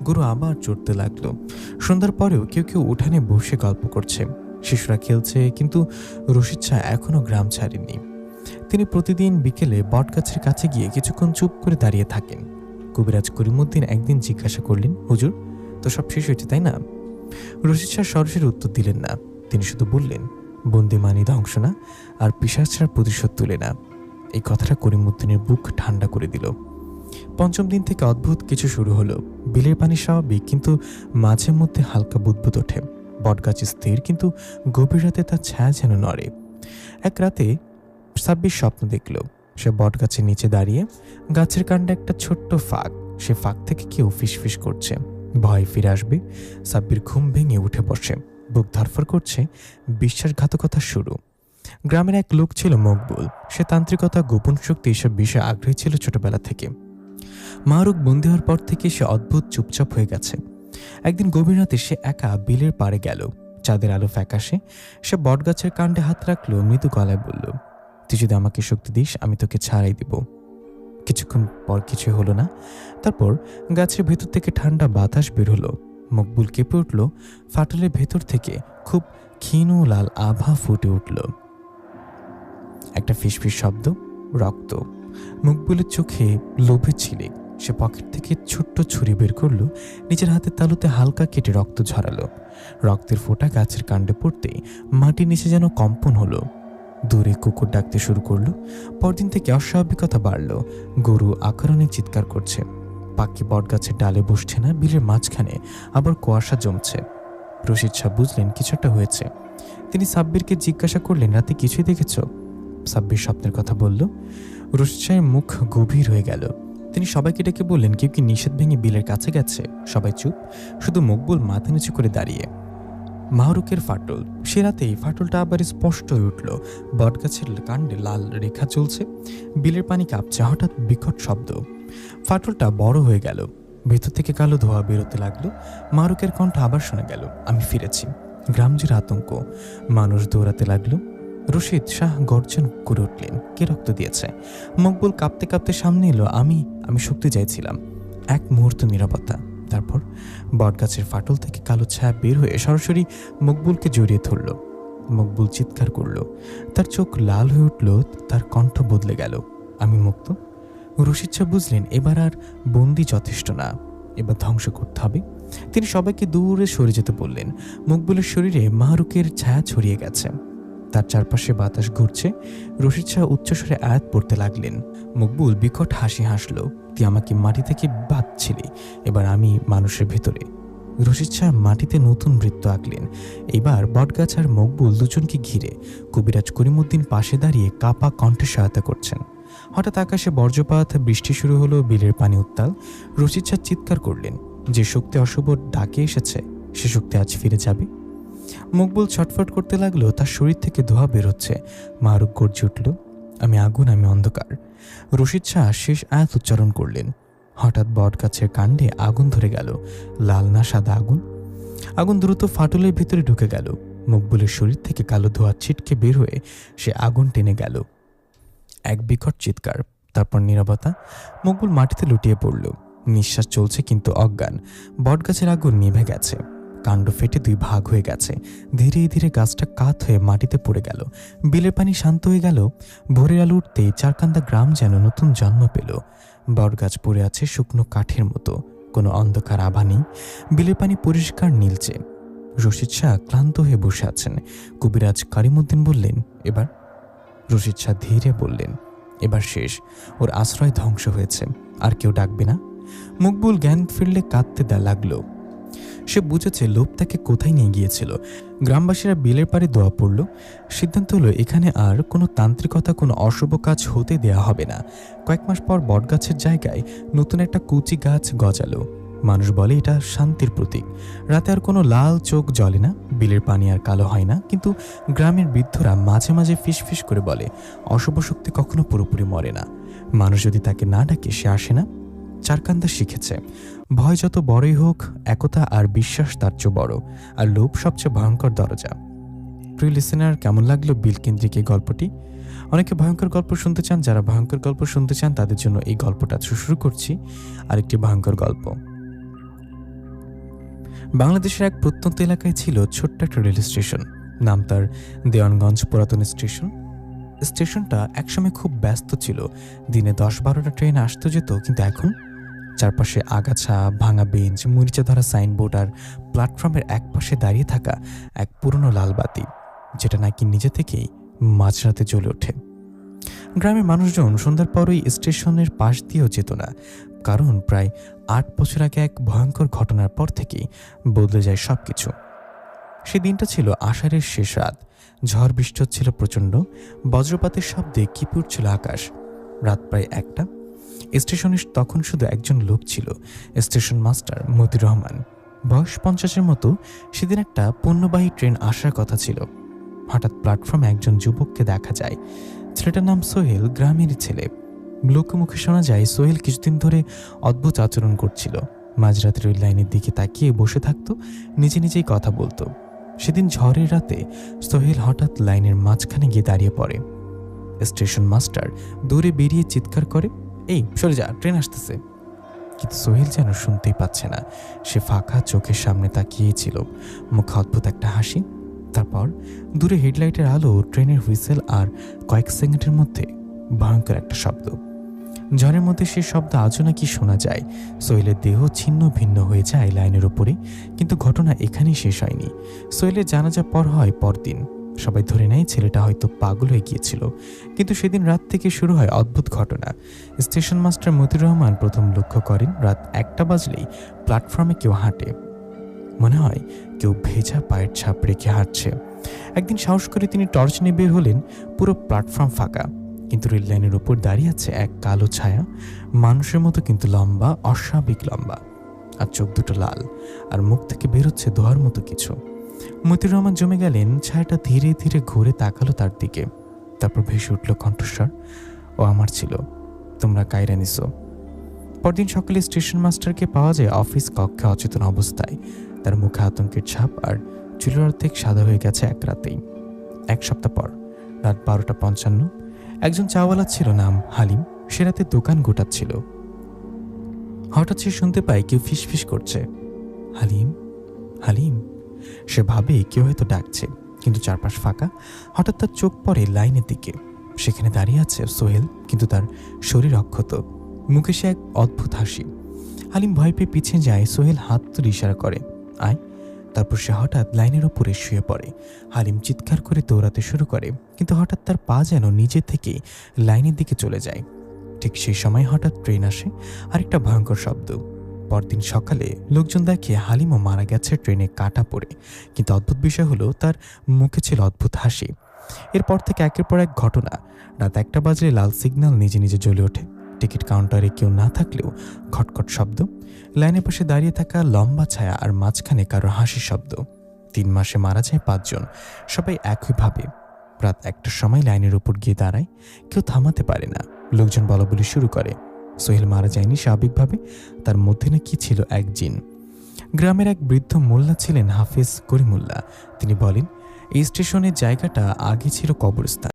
গরু আবার চড়তে লাগলো। সন্ধ্যার পরেও কেউ কেউ উঠানে বসে গল্প করছে, শিশুরা খেলছে, কিন্তু রশিদ শাহ এখনো গ্রাম ছাড়েননি। তিনি প্রতিদিন বিকেলে বটগাছের কাছে গিয়ে কিছুক্ষণ চুপ করে দাঁড়িয়ে থাকেন। কবিরাজ করিমউদ্দিন একদিন জিজ্ঞাসা করলেন, হুজুর, তো সব শেষ হয়েছে তাই না? রশিদ শাহ সরাসরি উত্তর দিলেন না। তিনি শুধু বললেন, বন্দি মানি ধ্বংস না, আর পিশাচরা প্রতিশোধ তুলে না। এই কথাটা করিমউদ্দিনের বুক ঠান্ডা করে দিল। পঞ্চম দিন থেকে অদ্ভুত কিছু শুরু হলো। বিলের পানি স্বাভাবিক, কিন্তু মাঝে মধ্যে হালকা বুদবুদ ওঠে। বটগাছ স্থির, কিন্তু গভীর রাতে তার ছায়া যেন নড়ে। এক রাতে সাব্বির স্বপ্ন দেখল, সে বটগাছের নিচে দাঁড়িয়ে, গাছের কাণ্ডে একটা ছোট্ট ফাঁক, সে ফাঁক থেকে কেউ ফিসফিস করছে, ভয় ফিরে আসবে। সাব্বির ঘুম ভেঙে উঠে বসে, বুক ধরফর করছে, বিশ্বাসঘাতকতার শুরু। গ্রামের এক লোক ছিল মকবুল। সে তান্ত্রিকতা, গোপন শক্তি এসব বিষয়ে আগ্রহী ছিল ছোটবেলা থেকে। মাহরুক বন্দী হওয়ার পর থেকে সে অদ্ভুত চুপচাপ হয়ে গেছে। একদিন গভীর রাতে সে একা বিলের পাড়ে গেল। চাঁদের আলো ফ্যাকাশে। সে বটগাছের কাণ্ডে হাত রাখলো, মৃদু গলায় বলল, তুই যদি আমাকে শক্তি দিস, আমি তোকে ছাড়াই দিব। কিছুক্ষণ পর কিছুই হলো না। তারপর গাছের ভেতর থেকে ঠান্ডা বাতাস বের হলো। মকবুল কেঁপে উঠল। ফাটলের ভেতর থেকে খুব ক্ষীণ লাল আভা ফুটে উঠল। একটা ফিসফিস শব্দ, রক্ত। মকবুলের চোখে লোভে ছিলেক। সে পকেট থেকে ছোট্ট ছুরি বের করলো, নিজের হাতের তালুতে হালকা কেটে রক্ত ঝরালো। রক্তের ফোঁটা গাছের কাণ্ডে পড়তেই মাটির নিচে যেন কম্পন হলো। দূরে কুকুর ডাকতে শুরু করলো। পরদিন থেকে অস্বাভাবিকতা বাড়ল। গরু আকারণে চিৎকার করছে। পাখি বটগাছের ডালে বসছে না। বিলের মাঝখানে আবার কুয়াশা জমছে। রশিদ শাহ বুঝলেন কিছু একটা হয়েছে। তিনি সাব্বিরকে জিজ্ঞাসা করলেন, রাতে কিছুই দেখেছ? সাব্বির স্বপ্নের কথা বলল। রশিদ শাহের মুখ গভীর হয়ে গেল। তিনি সবাইকে ডেকে বললেন, কেউ কি নিষেধ ভেঙে বিলের কাছে গেছে? সবাই চুপ, শুধু মকবুল মাথা নিচু করে দাঁড়িয়ে। মাহরুকের ফাটল। সে রাতেই ফাটলটা আবার স্পষ্ট হয়ে উঠল। বটগাছের কাণ্ডে লাল রেখা চলছে, বিলের পানি কাঁপছে। হঠাৎ বিকট শব্দ। ফাটলটা বড় হয়ে গেল, ভেতর থেকে কালো ধোঁয়া বেরোতে লাগলো। মাহরুকের কণ্ঠ আবার শোনা গেল, আমি ফিরেছি। গ্রাম জুড়ে আতঙ্ক, মানুষ দৌড়াতে লাগলো। রশিদ শাহ গর্জন করে উঠলেন, কে রক্ত দিয়েছে? মকবুল কাঁপতে কাঁপতে সামনে এলো, আমি শক্তি চাইছিলাম। এক মুহূর্ত নীরবতা। তারপর বটগাছের ফাটল থেকে কালো ছায়া বের হয়ে সরাসরি মকবুলকে জড়িয়ে ধরল। মকবুল চিৎকার করল, তার চোখ লাল হয়ে উঠল, তার কণ্ঠ বদলে গেল, আমি মুক্ত। রশিদ শাহ বুঝলেন এবার আর বন্দি যথেষ্ট না, এবার ধ্বংস করতে হবে। তিনি সবাইকে দূরে সরে যেতে বললেন। মকবুলের শরীরে মাহরুকের ছায়া ছড়িয়ে গেছে, তার চারপাশে বাতাস ঘুরছে। রশিদ শাহ উচ্চস্বরে আয়াত পড়তে লাগলেন। মকবুল বিকট হাসি হাসল, তুই আমাকে মাটি থেকে বাঁধছিলি, এবার আমি মানুষের ভেতরে। রশিদ শাহ মাটিতে নতুন বৃত্ত আঁকলেন। এবার বটগাছ আর মকবুল দুজনকে ঘিরে। কবিরাজ করিমউদ্দিন পাশে দাঁড়িয়ে কাপা কণ্ঠে সহায়তা করছেন। হঠাৎ আকাশে বজ্রপাত, বৃষ্টি শুরু হলো, বিলের পানি উত্তাল। রশিদ শাহ চিৎকার করলেন, যে শক্তি অশুভ ডাকে এসেছে, সে শক্তি আজ ফিরে যাবে। মকবুল ছটফট করতে লাগলো, তার শরীর থেকে ধোঁয়া বেরোচ্ছে। মাহরুক গর্জে উঠল, আমি আগুন, আমি অন্ধকার। রশিদ শাহ শেষ আয়াত উচ্চারণ করলেন। হঠাৎ বটগাছের কাণ্ডে আগুন ধরে গেল, লাল না সাদা আগুন। আগুন দ্রুত ফাটলের ভিতরে ঢুকে গেল। মকবুলের শরীর থেকে কালো ধোঁয়া ছিটকে বের হয়ে সে আগুন টেনে গেল। এক বিকট চিৎকার, তারপর নীরবতা। মকবুল মাটিতে লুটিয়ে পড়ল, নিঃশ্বাস চলছে কিন্তু অজ্ঞান। বটগাছের আগুন নিভে গেছে, কাণ্ড ফেটে দুই ভাগ হয়ে গেছে। ধীরে ধীরে গাছটা কাত হয়ে মাটিতে পড়ে গেল। বিলের পানি শান্ত হয়ে গেল। ভোরের আলো উঠতেই চারকান্দা গ্রাম যেন নতুন জন্ম পেল। বটগাছ পড়ে আছে শুকনো কাঠের মতো, কোনো অন্ধকার আভা নেই। বিলের পানি পরিষ্কার নীলচে। রশিদ শাহ ক্লান্ত হয়ে বসে আছেন। কবিরাজ করিমউদ্দিন বললেন, এবার? রশিদ শাহ ধীরে বললেন, এবার শেষ, ওর আশ্রয় ধ্বংস হয়েছে, আর কেউ ডাকবে না। মকবুল জ্ঞান ফিরলে কাঁদতে লাগলো। সে বুঝেছে লোভ তাকে কোথায় নিয়ে গিয়েছিল। গ্রামবাসীরা বিলের পাড়ে দোয়া পড়ল। সিদ্ধান্ত হলো এখানে আর কোনো তান্ত্রিকতা, কোনো অশুভ কাজ হতে দেয়া হবে না। কয়েক মাস পর বটগাছের জায়গায় নতুন একটা কুচি গাছ গজালো। মানুষ বলে এটা শান্তির প্রতীক। রাতে আর কোনো লাল চোখ জ্বলে না, বিলের পানি আর কালো হয় না। কিন্তু গ্রামের বৃদ্ধরা মাঝে মাঝে ফিসফিস করে বলে, অশুভ শক্তি কখনো পুরোপুরি মরে না, মানুষ যদি তাকে না ডাকে সে আসে না। চারকান্দা শিখেছে, ভয় যত বড়ই হোক, একতা আর বিশ্বাস তার চেয়ে বড়, আর লোভ সবচেয়ে ভয়ঙ্কর দরজা। প্রিয় লিসেনার, কেমন লাগলো বিল কেন্দ্রিক এই গল্পটি? অনেকে ভয়ঙ্কর গল্প শুনতে চান। যারা ভয়ঙ্কর গল্প শুনতে চান তাদের জন্য এই গল্পটা শুরু করছি। আরেকটি ভয়ঙ্কর গল্প। বাংলাদেশের এক প্রত্যন্ত এলাকায় ছিল ছোট্ট একটা রেল স্টেশন, নাম তার দেওয়ানগঞ্জ পুরাতন স্টেশন। স্টেশনটা একসময় খুব ব্যস্ত ছিল, দিনে 10-12টা ট্রেন আসতে যেত, কিন্তু এখন চারপাশে আগাছা, ভাঙা বেঞ্চ, মরিচা ধরা সাইনবোর্ড আর প্ল্যাটফর্মের একপাশে দাঁড়িয়ে থাকা এক পুরনো লাল বাতি, যেটা নাকি নিজে থেকেই মাঝরাতে জ্বলে ওঠে। গ্রামের মানুষজন সন্ধ্যার পর ওই স্টেশনের পাশ দিয়েও যেত না, কারণ প্রায় 8 বছর আগে এক ভয়ঙ্কর ঘটনার পর থেকেই বদলে যায় সব কিছু। সে দিনটা ছিল আষাঢ়ের শেষ রাত। ঝড় বৃষ্টি হচ্ছিল প্রচণ্ড, বজ্রপাতের শব্দে কেঁপে উঠছিল আকাশ। রাত প্রায় 1টা। স্টেশনে তখন শুধু একজন লোক ছিল, স্টেশন মাস্টার মতিউর রহমান। বয়স 50-এর মতো। সেদিন একটা পণ্যবাহী ট্রেন আসার কথা ছিল। হঠাৎ প্ল্যাটফর্মে একজন যুবককে দেখা যায়। ছেলেটার নাম সোহেল, গ্রামেরই ছেলে। লোকমুখে শোনা যায় সোহেল কিছুদিন ধরে অদ্ভুত আচরণ করছিল। মাঝরাতের ওই লাইনের দিকে তাকিয়ে বসে থাকতো, নিজে নিজেই কথা বলতো। সেদিন ঝড়ের রাতে সোহেল হঠাৎ লাইনের মাঝখানে গিয়ে দাঁড়িয়ে পড়ে। স্টেশন মাস্টার দৌড়ে বেরিয়ে চিৎকার করে, এই সরে যা, ট্রেন আসতেছে। কিন্তু সোহেল যেন শুনতেই পাচ্ছে না। সে ফাঁকা চোখের সামনে তাকিয়েছিল, মুখে অদ্ভুত একটা হাসি। তারপর দূরে হেডলাইটের আলো, ট্রেনের হুইসেল আর কয়েক সেকেন্ডের মধ্যে ভয়ঙ্কর একটা শব্দ। ঝড়ের মধ্যে সে শব্দ আজও নাকি শোনা যায়। সোহেলের দেহ ছিন্ন ভিন্ন হয়ে যায় লাইনের উপরে। কিন্তু ঘটনা এখানেই শেষ হয়নি। সোহেলের জানাজা হয় পরদিন। সবাই ধরে নেয় ছেলেটা হয়তো পাগল হয়ে গিয়েছিল। কিন্তু সেদিন রাত থেকে শুরু হয় অদ্ভুত ঘটনা। স্টেশন মাস্টার মতিউর রহমান প্রথম লক্ষ্য করেন, রাত 1টা বাজলেই প্ল্যাটফর্মে কেউ হাঁটে। মনে হয় কেউ ভেজা পায়ের ছাপ রেখে হাঁটছে। একদিন সাহস করে তিনি টর্চ নিয়ে বের হলেন। পুরো প্ল্যাটফর্ম ফাঁকা, কিন্তু রেল লাইনের উপর দাঁড়িয়ে আছে এক কালো ছায়া, মানুষের মতো কিন্তু লম্বা, অস্বাভাবিক লম্বা। আর চোখ দুটো লাল, আর মুখ থেকে বেরোচ্ছে ধোঁয়ার মতো কিছু। মতিউর রহমান জমে গেলেন। ছায়াটা ধীরে ধীরে ঘুরে তাকালো তার দিকে। তারপর ভেসে উঠল কণ্ঠস্বর, ও আমার ছিল, তোমরা কায়রা নিছো। পরদিন সকালে স্টেশন মাস্টারকে পাওয়া যায় অফিস কক্ষে অচেতন অবস্থায়। তার মুখে আতঙ্কের ছাপ, আর চুলের অর্ধেক সাদা হয়ে গেছে এক রাতেই। 1 সপ্তাহ পর রাত 12:55 একজন চাওয়ালা ছিল, নাম হালিম। সে রাতে দোকান গোটাচ্ছিল। হঠাৎ সে শুনতে পায় কেউ ফিসফিস করছে, হালিম, হালিম। সে ভাবে কেউ হয়তো ডাকছে, কিন্তু চারপাশ ফাঁকা। হঠাৎ তার চোখ পড়ে লাইনের দিকে। সেখানে দাঁড়িয়ে আছে সোহেল, কিন্তু তার শরীর অক্ষত, মুখে সে এক অদ্ভুত হাসি। হালিম ভয় পেয়ে পিছিয়ে যায়। সোহেল হাত তুলে ইশারা করে, আয়। তারপর সে হঠাৎ লাইনের ওপরে শুয়ে পড়ে। হালিম চিৎকার করে দৌড়াতে শুরু করে, কিন্তু হঠাৎ তার পা যেন নিজে থেকেই লাইনের দিকে চলে যায়। ঠিক সেই সময় হঠাৎ ট্রেন আসে, আরেকটা ভয়ঙ্কর শব্দ। পরদিন সকালে লোকজন দেখে হালিমও মারা গেছে ট্রেনে কাটা পড়ে। কিন্তু অদ্ভুত বিষয় হলো, তার মুখে ছিল অদ্ভুত হাসি। এরপর থেকে একের পর এক ঘটনা। রাত 1টা বাজলে লাল সিগন্যাল নিজে নিজে জ্বলে ওঠে। টিকিট কাউন্টারে কেউ না থাকলেও খটখট শব্দ। লাইনের পাশে দাঁড়িয়ে থাকা লম্বা ছায়া, আর মাঝখানে কারোর হাসির শব্দ। 3 মাসে মারা যায় 5 জন, সবাই একইভাবে। রাত 1টার সময় লাইনের উপর গিয়ে দাঁড়ায়, কেউ থামাতে পারে না। লোকজন বলাবলি শুরু করে, সোহেল মারা যায়নি স্বাভাবিকভাবে, তার মধ্যে নাকি ছিল এক জিন। গ্রামের এক বৃদ্ধ মোল্লা ছিলেন হাফেজ করিমুল্লাহ। তিনি বলেন, এই স্টেশনের জায়গাটা আগে ছিল কবরস্থান।